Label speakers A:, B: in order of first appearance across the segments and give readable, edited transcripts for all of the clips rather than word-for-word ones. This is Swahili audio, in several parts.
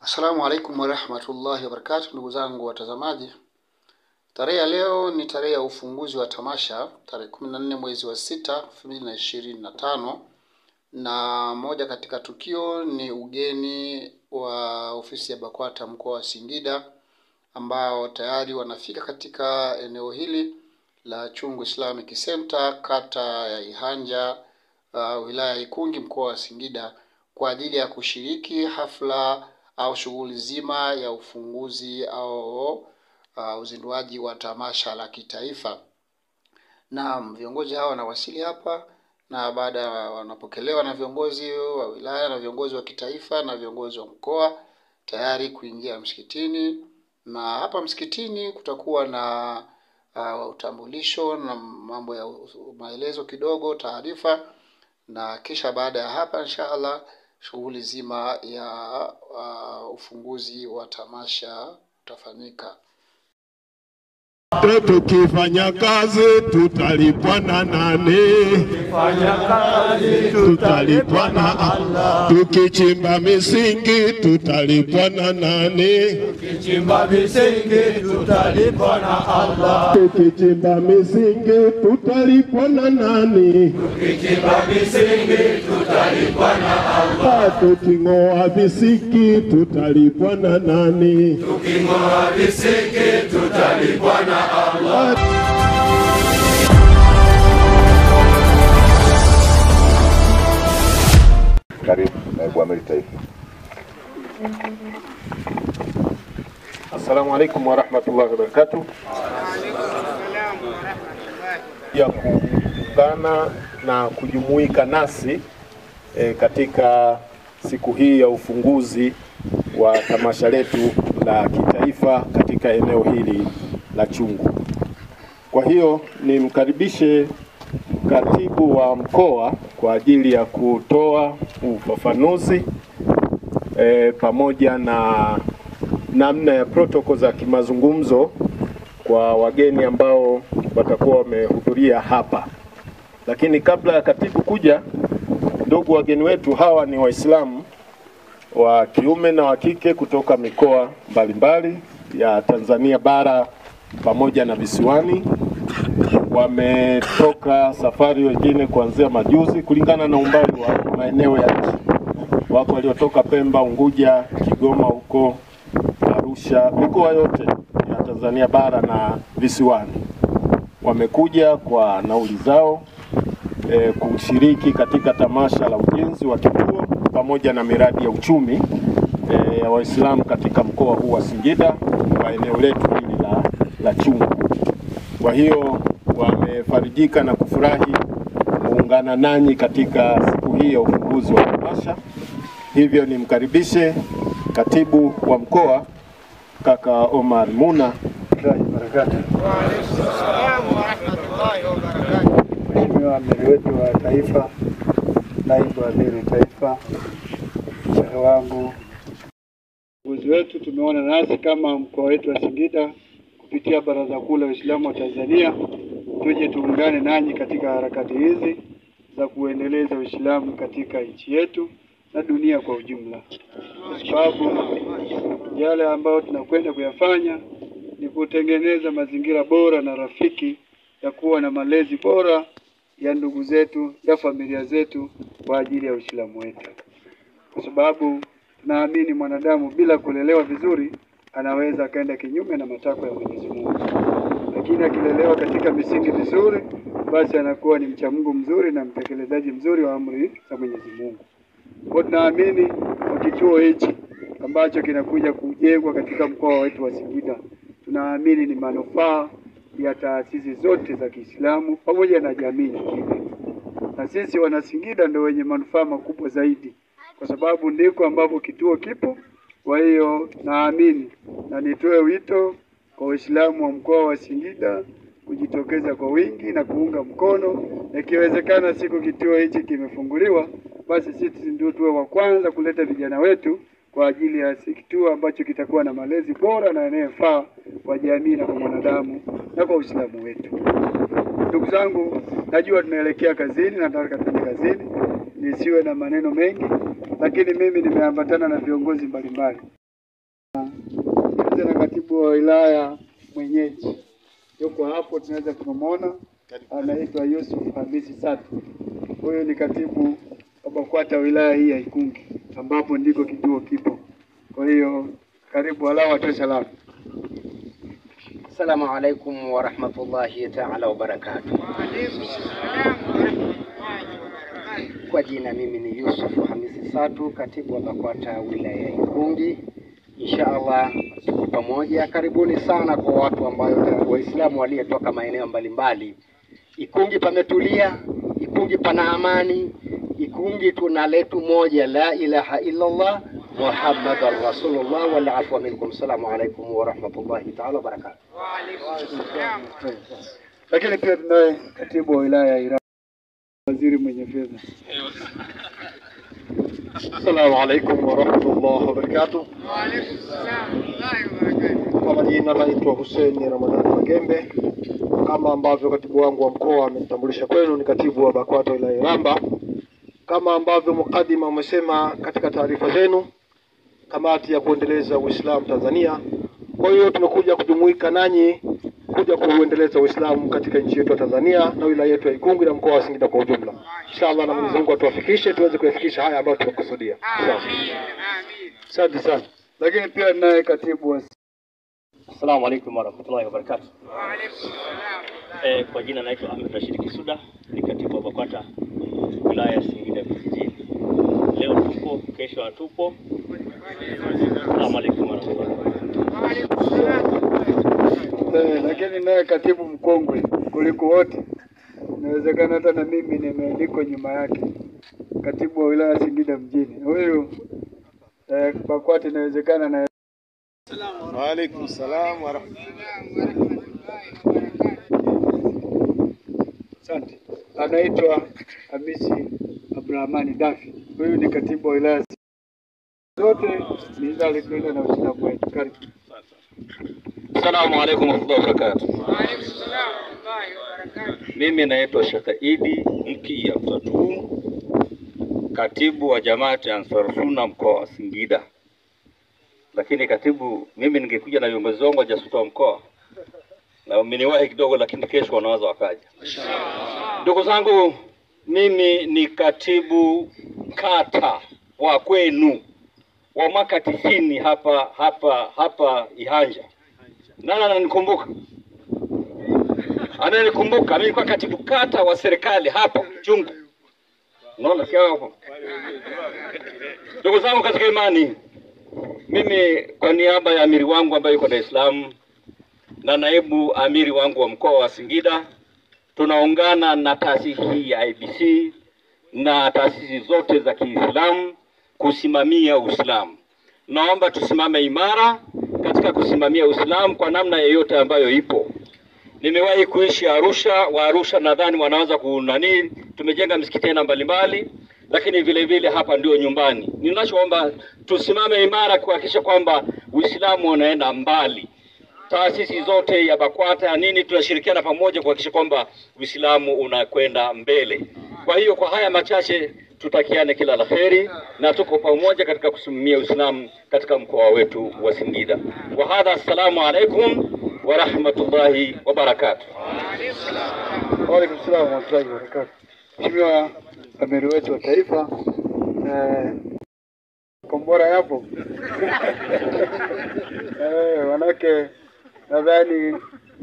A: Assalamu alaikum warahmatullahi wabarakatuh, ndugu zangu watazamaji. Tarehe ya leo ni tarehe ya ufunguzi wa tamasha, tarehe 14 mwezi wa 6 2025, na moja katika tukio ni ugeni wa ofisi ya BAKWATA mkoa wa Singida, ambao tayari wanafika katika eneo hili la Chungu Islamic Center, kata ya Ihanja, wilaya ya Ikungi, mkoa wa Singida, kwa ajili ya kushiriki hafla au shughuli zima ya ufunguzi au uzinduaji wa tamasha la kitaifa. Na viongozi hao wanawasili hapa, na baada wanapokelewa na viongozi wa wilaya na viongozi wa kitaifa na viongozi wa mkoa, tayari kuingia msikitini. Na hapa msikitini kutakuwa na utambulisho na mambo ya maelezo kidogo, taarifa, na kisha baada ya hapa inshallah shughuli zima ya ufunguzi wa tamasha utafanyika.
B: Tukifanya kazi tutalipwa na nani? Tukifanya kazi tutalipwa na Allah. Tukichimba misingi tutalipwa na nani?
C: Tukichimba misingi tutalipwa na Allah.
B: Tukichimba misingi tutalipwa na nani?
C: Tukichimba misingi tutalipwa na Allah.
B: Tuking'oa visiki tutalipwa na nani?
C: Tuking'oa visiki tutalipwa na Allah.
D: Karibu naibu amiri taifa.
E: Assalamu alaikum warahmatullahi wabarakatuh. Ya kuungana na kujumuika nasi katika siku hii ya ufunguzi wa tamasha letu la kitaifa katika eneo hili la Chungu. Kwa hiyo nimkaribishe katibu wa mkoa kwa ajili ya kutoa ufafanuzi pamoja na namna ya protokoli za kimazungumzo kwa wageni ambao watakuwa wamehudhuria hapa. Lakini kabla ya katibu kuja, ndugu wageni wetu hawa ni Waislamu wa kiume na wa kike kutoka mikoa mbalimbali ya Tanzania bara pamoja na visiwani. Wametoka safari wengine kuanzia majuzi kulingana na umbali wa maeneo ya nchi. Wako waliotoka Pemba, Unguja, Kigoma, huko Arusha, mikoa yote ya Tanzania bara na visiwani. Wamekuja kwa nauli zao kushiriki katika tamasha la ujenzi wa kituo pamoja na miradi ya uchumi ya Waislamu katika mkoa huu wa Singida wa eneo letu hili la Chungu. Kwa hiyo wamefarijika na kufurahi kuungana nanyi katika siku hii ya ufunguzi wa tamasha. Hivyo nimkaribishe katibu wa mkoa kaka Omar Muna.
F: Mheshimiwa amiri wetu wa taifa, naibu amiri taifa, shehe wangu, viongozi wetu, tumeona nasi kama mkoa wetu wa Singida kupitia Baraza Kuu la Waislamu wa Tanzania tuje tuungane nanyi katika harakati hizi za kuendeleza Uislamu katika nchi yetu na dunia kwa ujumla, kwa sababu yale ambayo tunakwenda kuyafanya ni kutengeneza mazingira bora na rafiki ya kuwa na malezi bora ya ndugu zetu, ya familia zetu kwa ajili ya Uislamu wetu, kwa sababu tunaamini mwanadamu bila kulelewa vizuri anaweza kaenda kinyume na matakwa ya Mwenyezi Mungu, lakini akilelewa katika misingi mizuri basi anakuwa ni mcha Mungu mzuri na mtekelezaji mzuri wa amri za Mwenyezi Mungu. Kwa tunaamini kwa kituo hichi ambacho kinakuja kujengwa katika mkoa wetu wa Singida, tunaamini ni manufaa ya taasisi zote za Kiislamu pamoja na jamii nyingine. Na sisi wana Singida ndio wenye manufaa makubwa zaidi, kwa sababu ndiko ambapo kituo kipo. Kwa hiyo naamini na nitoe wito kwa Waislamu wa mkoa wa Singida kujitokeza kwa wingi na kuunga mkono, na ikiwezekana siku kituo hichi kimefunguliwa basi sisi ndio tuwe wa kwanza kuleta vijana wetu kwa ajili ya kituo ambacho kitakuwa na malezi bora na yanayofaa kwa jamii na kwa mwanadamu na kwa Uislamu wetu. Ndugu zangu, najua tunaelekea kazini na nataka tuende kazini, nisiwe na maneno mengi, lakini mimi nimeambatana na viongozi mbalimbali. Tuanze na katibu wa wilaya mwenyeji. Yuko hapo, tunaweza kumwona, anaitwa Yusuf Hamisi Satu. Huyo ni katibu wa BAKWATA wilaya hii ya Ikungi, ambapo ndiko kituo kipo. Kwa hiyo karibu, wala watoe salamu.
G: Assalamu alaikum wa rahmatullahi ta'ala wa barakatuh. Kwa jina mimi ni Yusuf Hamisi Satu, katibu wa BAKWATA wilaya ya Ikungi. Inshallah tuko pamoja. Karibuni sana kwa watu ambao Waislamu waliotoka maeneo mbalimbali. Ikungi pametulia, Ikungi pana amani, Ikungi tuna letu moja, la ilaha illa Allah Muhammadur Rasulullah wal afwa minkum. Assalamu alaikum wa rahmatullahi ta'ala wa barakatuh. Wa alaikum
F: assalam. Lakini pia tunaye katibu wa wilaya ya Iraq, waziri mwenye fedha.
E: Assalamu alaikum wa rahmatullahi wa barakatuh.
C: Wa alaikum assalam wa barakatuh.
E: Kwa majina naitwa Hussein Ramadhani Magembe. Kama ambavyo katibu wangu wa mkoa amenitambulisha kwenu, ni katibu wa BAKWATA wilaya ya Iramba. Kama ambavyo mukadima umesema katika taarifa zenu, kamati ya kuendeleza Uislamu Tanzania. Kwa hiyo tumekuja kujumuika nanyi kuja kuendeleza Uislamu katika nchi yetu ya Tanzania na wilaya yetu ya Ikungi na mkoa wa Singida kwa ujumla. Inshallah na Mwenyezi Mungu atuwafikishe tuweze kuyafikisha haya ambayo tumekusudia.
C: Amin.
F: Asante sana. Lakini pia naye katibu wa
H: Assalamu alaikum warahmatullahi wabarakatuh.
C: Wa alaikum assalam.
H: Kwa jina naitwa Ahmed Rashid Kisuda, ni katibu wa BAKWATA wilaya ya Singida vijijini. Leo tupo, kesho hatupo. Assalamu alaikum warahmatullahi wabarakatuh.
C: Wa alaikum assalam.
F: Lakini naye katibu mkongwe kuliko wote, inawezekana hata na mimi nimeandikwa nyuma yake, katibu wa wilaya Singida mjini. Huyu BAKWATA inawezekana na
E: Wa alaikum salam wa rahmatullahi.
F: Asante. Anaitwa Hamisi Abdurahmani Dafi. Huyu ni katibu wa wilaya zote ni za Ikungi na Uislamu wetu. Karibu.
H: Assalamu alaikum warahmatullahi wabarakatuh.
C: Wa alaikum assalam wa barakatuh.
H: Mimi naitwa Sheikh Idi Mkia Mtatu, katibu wa Jamaati Ansar Sunna mkoa wa Singida. Lakini katibu, mimi ningekuja na viongozi wangu wa mkoa na umeniwahi kidogo, lakini kesho wanaweza wakaja. Ndugu zangu, mimi ni katibu kata wa kwenu wa mwaka 90 hapa Ihanja. Nani ananikumbuka? Ananikumbuka? Mimi kwa katibu kata wa serikali hapa Chungu. Unaona sio hapo? Ndugu zangu katika imani, mimi kwa niaba ya amiri wangu ambaye yuko Dar es Salaam na naibu amiri wangu wa mkoa wa Singida, tunaungana na taasisi hii ya IBC na taasisi zote za Kiislamu kusimamia Uislamu. Naomba tusimame imara katika kusimamia Uislamu kwa namna yoyote ambayo ipo. Nimewahi kuishi Arusha, wa Arusha nadhani wanaweza kunani, tumejenga misikiti aina mbalimbali, lakini vile vile hapa ndio nyumbani. Ninachoomba tusimame imara kuhakikisha kwamba Uislamu unaenda mbali. Taasisi zote ya BAKWATA nini tunashirikiana pamoja kuhakikisha kwamba Uislamu unakwenda mbele. Kwa hiyo kwa haya machache tutakiane kila laheri na tuko pamoja katika kusimamia Uislamu katika mkoa wetu wa Singida. Wa hadha, assalamu alaikum wa rahmatullahi wa barakatuh.
F: Wa alaikum assalam wa rahmatullahi wa barakatuh. Mheshimiwa amiri wetu wa taifa, kombora yapo. Wanake nadhani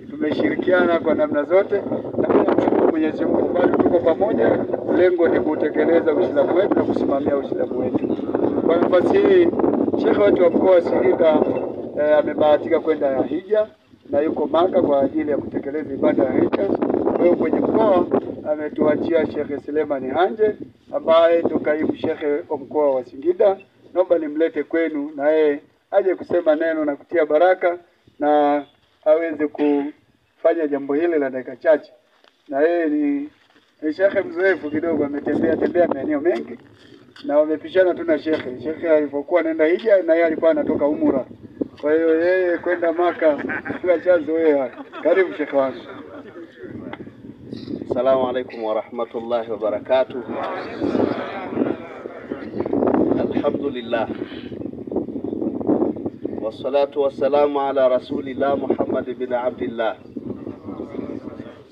F: tumeshirikiana kwa namna zote na tunamshukuru Mwenyezi Mungu bado tuko pamoja. Lengo ni kutekeleza Uislamu wetu na kusimamia Uislamu wetu. Kwa nafasi hii Sheikh wetu wa mkoa wa Singida amebahatika kwenda hija na yuko Maka kwa ajili ya kutekeleza ibada ya hija. Kwa hiyo kwenye mkoa ametuachia Sheikh Suleiman Hanje ambaye ndo kaimu Sheikh wa mkoa wa Singida. Naomba nimlete kwenu na yeye aje kusema neno na kutia baraka na aweze kufanya jambo hili la dakika chache. Na yeye ni Sheikh mzoefu kidogo, ametembea maeneo mengi na wamepishana tu na Sheikh. Sheikh alipokuwa anaenda hija na yeye alikuwa anatoka umra. Kwa hiyo yeye kwenda Maka kila chanzo wewe. Karibu Sheikh wangu.
I: Assalamu alaikum wa rahmatullahi wa barakatuh. Alhamdulillah wassalatu wassalamu ala rasulillah Muhammad bin Abdillah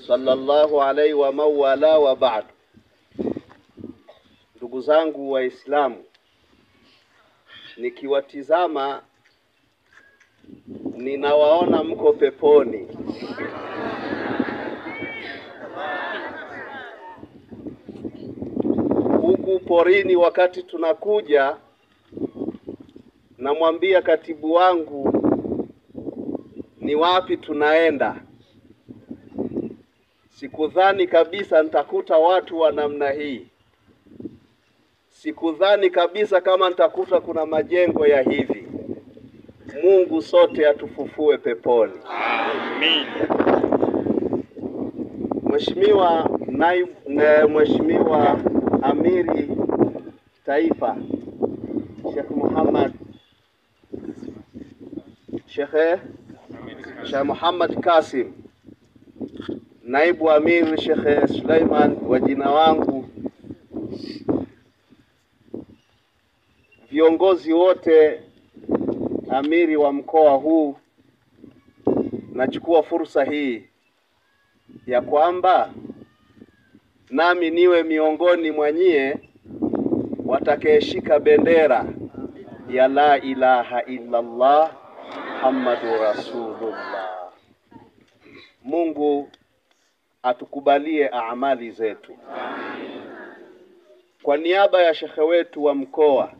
I: sallallahu alayhi wa mawala wa ba'd. Ndugu zangu Waislamu, nikiwatizama ninawaona mko peponi. Huku porini wakati tunakuja, namwambia katibu wangu ni wapi tunaenda. Sikudhani kabisa nitakuta watu wa namna hii. Sikudhani kabisa kama nitakuta kuna majengo ya hivi. Mungu sote atufufue peponi. Amen. Mheshimiwa Amiri Taifa Sheikh Muhammad Kasim, Naibu Amiri Sheikh Suleiman wa jina wangu, viongozi wote, amiri wa mkoa huu, nachukua fursa hii ya kwamba nami niwe miongoni mwa nyie watakayeshika bendera ya la ilaha illa Allah Muhammadur Rasulullah. Mungu atukubalie amali zetu. Kwa niaba ya shekhe wetu wa mkoa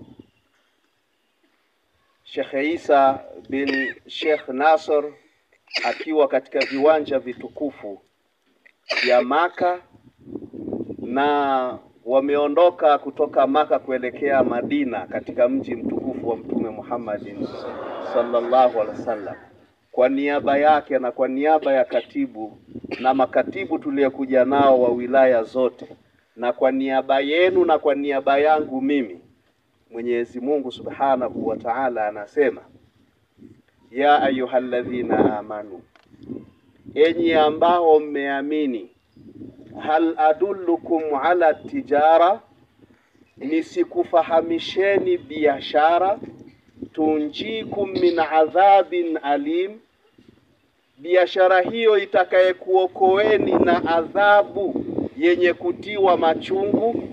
I: Sheikh Isa bin Sheikh Nasr, akiwa katika viwanja vitukufu vya Maka, na wameondoka kutoka Maka kuelekea Madina katika mji mtukufu wa Mtume Muhammad sallallahu alaihi wasallam. Kwa niaba yake na kwa niaba ya katibu na makatibu tuliokuja nao wa wilaya zote, na kwa niaba yenu na kwa niaba yangu mimi, Mwenyezi Mungu Subhanahu wa Ta'ala anasema, ya ayyuhalladhina amanu, enyi ambao mmeamini, hal adullukum ala tijara, nisikufahamisheni biashara, tunjikum min adhabin alim, biashara hiyo itakayekuokoeni na adhabu yenye kutiwa machungu.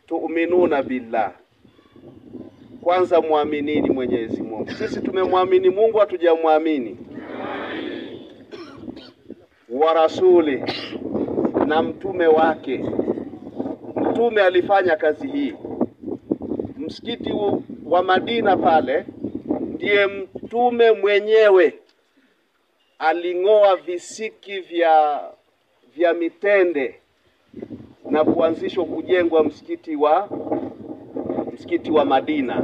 I: Tu'minuna billah, kwanza muaminini Mwenyezi Mungu. Sisi tumemwamini Mungu, hatujamwamini wa rasuli na mtume wake. Mtume alifanya kazi hii. Msikiti wa Madina pale, ndiye mtume mwenyewe aling'oa visiki vya mitende na kuanzishwa kujengwa msikiti wa Madina.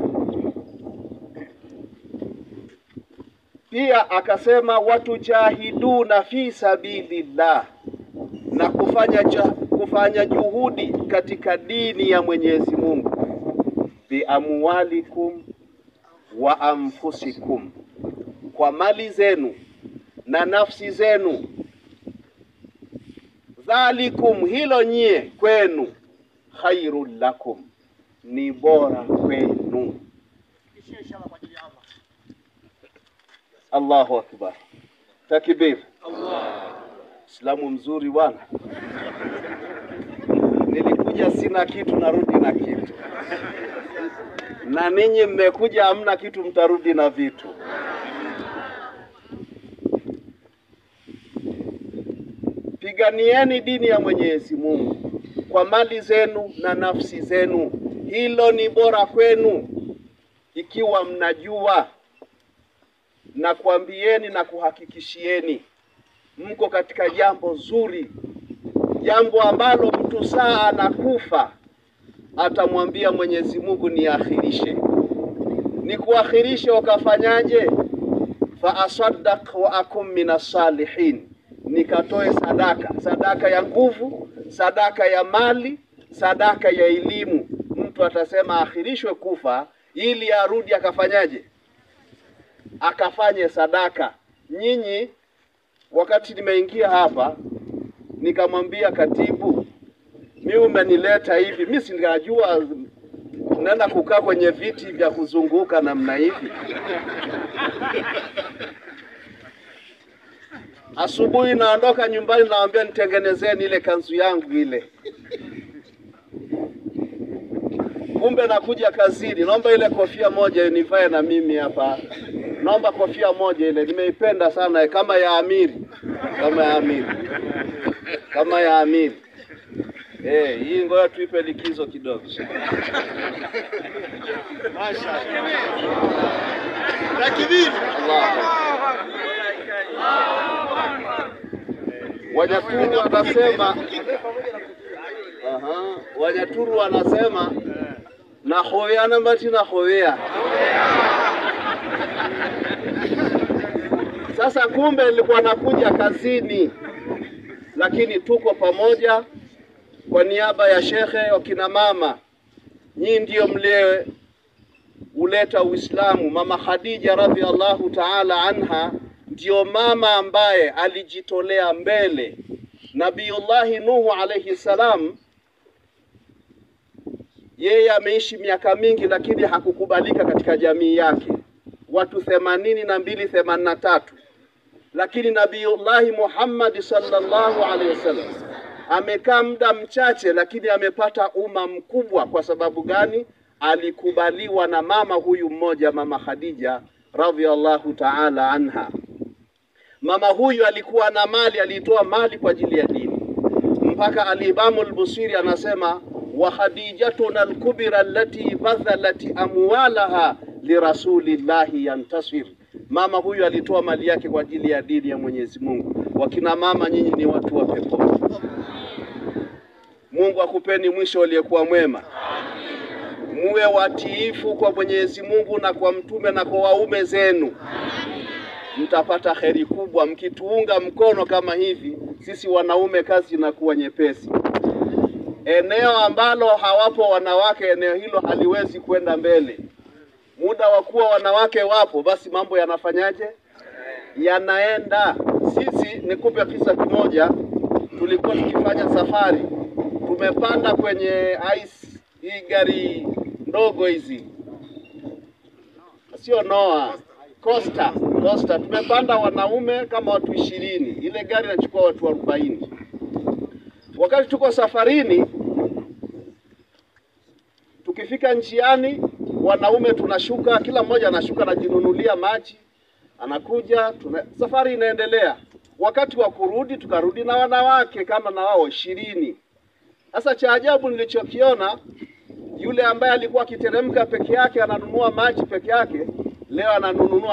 I: Pia akasema watujahiduna fi sabilillah, na kufanya juhudi katika dini ya Mwenyezi Mungu, bi amwalikum wa anfusikum, kwa mali zenu na nafsi zenu. Dhalikum, hilo nyie kwenu, khairul lakum, ni bora kwenu. Allahu akbar, takbir. Islamu mzuri bwana. Nilikuja sina kitu, narudi na kitu, na ninyi mmekuja hamna kitu, mtarudi na vitu. Piganieni dini ya Mwenyezi Mungu kwa mali zenu na nafsi zenu, hilo ni bora kwenu. Ikiwa mnajua, na kuambieni na kuhakikishieni mko katika jambo zuri, jambo ambalo mtu saa anakufa atamwambia Mwenyezi Mungu niakhirishe. Ni kuakhirishe, ukafanyaje? Fa asaddaq wa akum minas salihin, nikatoe sadaka ya nguvu, sadaka ya mali, sadaka ya elimu. Mtu atasema akhirishwe kufa ili arudi akafanyaje? Akafanye sadaka. Nyinyi, wakati nimeingia hapa nikamwambia katibu, mimi umenileta hivi, mimi singajua Tunaenda kukaa kwenye viti vya kuzunguka namna hivi. Asubuhi naondoka nyumbani, naambia nitengenezeni ile kanzu yangu ile. Kumbe nakuja kazini, naomba ile kofia moja nivae na mimi hapa. Naomba kofia moja ile, nimeipenda sana kama ya amiri. Kama ya amiri. Hii ngoja tuipe likizo kidogo. Mashaallah. Takbir. Wanyaturu wanasema Wanyaturu wanasema na khoyana mati na khoya. Sasa kumbe nilikuwa nakuja kazini, lakini tuko pamoja kwa niaba ya shekhe wa kina mama. Nyinyi ndio mlie uleta Uislamu. Mama Khadija radhiallahu ta'ala anha ndio mama ambaye alijitolea mbele. Nabiullahi Nuhu alayhi salam, yeye ameishi miaka mingi lakini hakukubalika katika jamii yake, watu 82-83. Lakini Nabiullahi Muhammad sallallahu alayhi wasallam amekaa muda mchache lakini amepata umma mkubwa. Kwa sababu gani? Alikubaliwa na mama huyu mmoja, Mama Khadija radhiallahu ta'ala anha. Mama huyu alikuwa na mali, alitoa mali kwa ajili ya dini. Mpaka al-Imam al-Busiri anasema wa Khadijatuna al-kubra allati badhalat amwalaha li rasulillahi yantasir. Mama huyu alitoa mali yake kwa ajili ya dini ya Mwenyezi Mungu. Wakina mama, nyinyi ni watu wa pepo. Mungu akupeni mwisho uliokuwa mwema. Muwe watiifu kwa Mwenyezi Mungu na kwa mtume na kwa waume zenu. Mtapata kheri kubwa mkituunga mkono kama hivi. Sisi wanaume kazi inakuwa nyepesi. Eneo ambalo hawapo wanawake, eneo hilo haliwezi kwenda mbele. Muda wa kuwa wanawake wapo, basi mambo yanafanyaje? Yanaenda. Sisi nikupe kisa kimoja. Tulikuwa tukifanya safari, tumepanda kwenye ice, hii gari ndogo hizi, sio Noah, Costa. Tumepanda wanaume kama watu 20. Ile gari inachukua watu 40. Wakati tuko safarini, tukifika njiani, wanaume tunashuka, kila mmoja anashuka anajinunulia maji, anakuja, safari inaendelea. Wakati wa kurudi, tukarudi na wanawake kama na wao 20. Sasa cha ajabu nilichokiona, yule ambaye alikuwa akiteremka peke yake ananunua maji peke yake, leo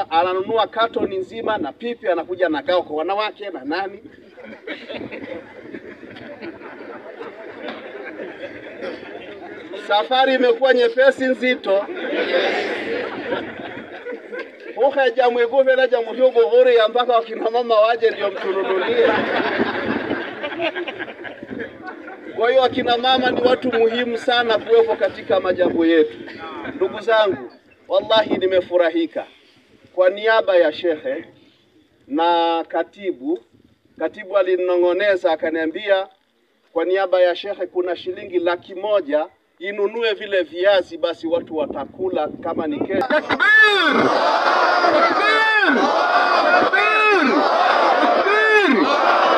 I: ananunua katoni nzima na pipi, anakuja na gao kwa wanawake na nani. Safari imekuwa nyepesi nzito. Ukaja mweguve na jamu hugo hori mpaka wakina mama waje ndio mtununulie. Kwa hiyo akina mama ni watu muhimu sana kuwepo katika majambo yetu. Ndugu zangu, wallahi nimefurahika. Kwa niaba ya shekhe na katibu alinong'oneza akaniambia kwa niaba ya shekhe kuna shilingi 100,000 inunue vile viazi, basi watu watakula kama ni kesho.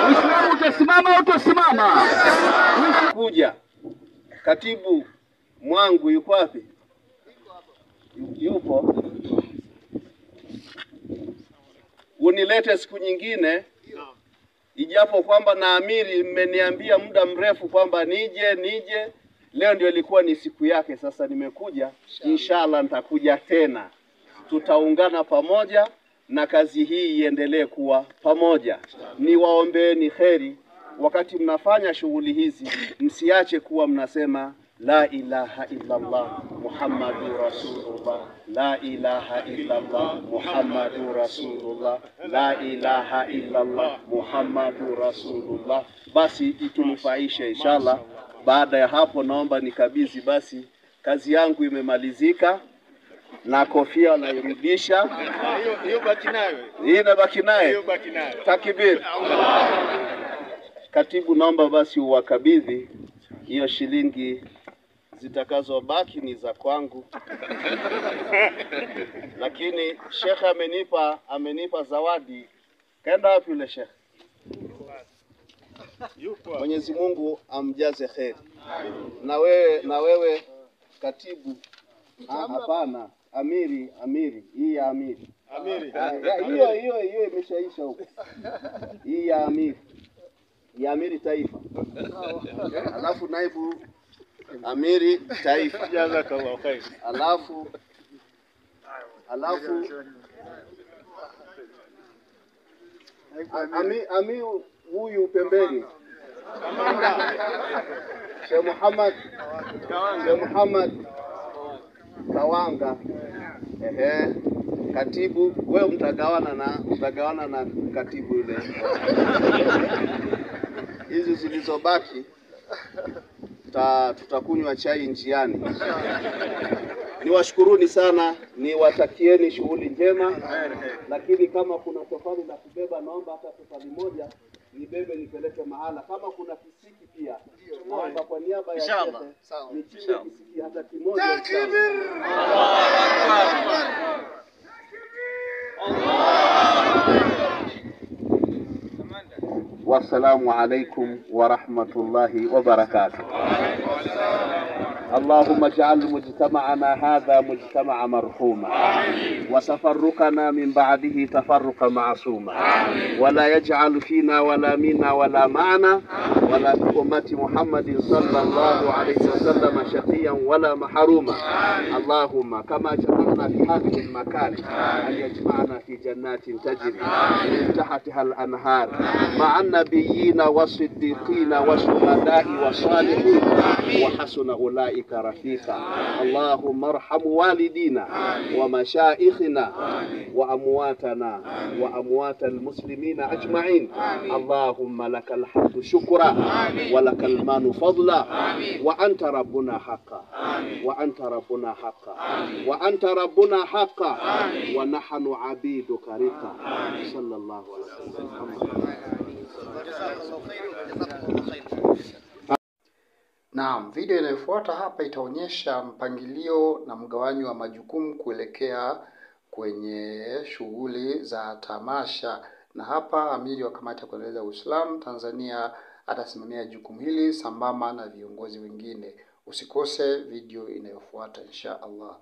I: Uislamu utasimama, utasimama. Kuja katibu mwangu yuko wapi? Yupo. Unilete siku nyingine, ijapo kwamba na amiri mmeniambia muda mrefu kwamba nije. Leo ndio ilikuwa ni siku yake, sasa nimekuja. Inshallah nitakuja tena. Tutaungana pamoja na kazi hii iendelee kuwa pamoja. Niwaombeeni kheri wakati mnafanya shughuli hizi, msiache kuwa mnasema la ilaha illa Allah Muhammadur Rasulullah, la ilaha illa Allah Muhammadur Rasulullah, la ilaha illa Allah Muhammadur Rasulullah. Basi itunufaishe inshallah. Baada ya hapo naomba nikabidhi, basi kazi yangu imemalizika na kofia nairudisha. Hiyo baki nayo. Hii baki nayo. Takbir. Katibu, naomba basi uwakabidhi hiyo shilingi zitakazobaki ni za kwangu. Lakini Sheikh amenipa zawadi. Kaenda wapi yule Sheikh? Mwenyezi Mungu amjaze kheri. Na wewe katibu. Hapana, amiri, hii ya amiri. Hiyo imeshaisha huko. Hii ya amiri taifa. Alafu naibu amiri taifa.
E: Jazakallahu khair.
I: Alafu ami huyu pembeni. Sheikh Muhammad Kawanga. Katibu, wewe mtagawana na katibu yule. Hizi zilizobaki tutakunywa chai njiani. Niwashukuruni sana, niwatakieni shughuli njema. Lakini kama kuna tofali la kubeba, naomba hata tofali moja nibebe nipeleke mahala. Kama kuna kisiki pia, naomba kwa niaba ya Sheikh nichukue kisiki hata kimoja. Wassalamu alaikum wa rahmatullahi wa barakatuh. اللهم اجعل مجتمعنا هذا مجتمع مرحوما وتفرقنا من بعده تفرقا معصوما ولا يجعل فينا ولا منا ولا معنا ولا في أمة محمد صلى الله عليه وسلم شقيا ولا محروما. اللهم كما جمعنا في هذه المكان أن يجمعنا في جنات تجري من تحتها الأنهار مع النبيين والصديقين والشهداء والصالحين وحسن أولئك رفيقا. اللهم ارحم والدينا ومشائخنا وأمواتنا وأموات المسلمين أجمعين. اللهم لك الحمد شكرا ولك المن فضلا وأنت ربنا حقا وأنت ربنا حقا ونحن عبيدك رقا. صلى الله عليه وسلم.
A: Naam, video inayofuata hapa itaonyesha mpangilio na mgawanyo wa majukumu kuelekea kwenye shughuli za tamasha. Na hapa amiri wa kamati ya kuendeleza Uislamu Tanzania atasimamia jukumu hili sambamba na viongozi wengine. Usikose video inayofuata insha Allah.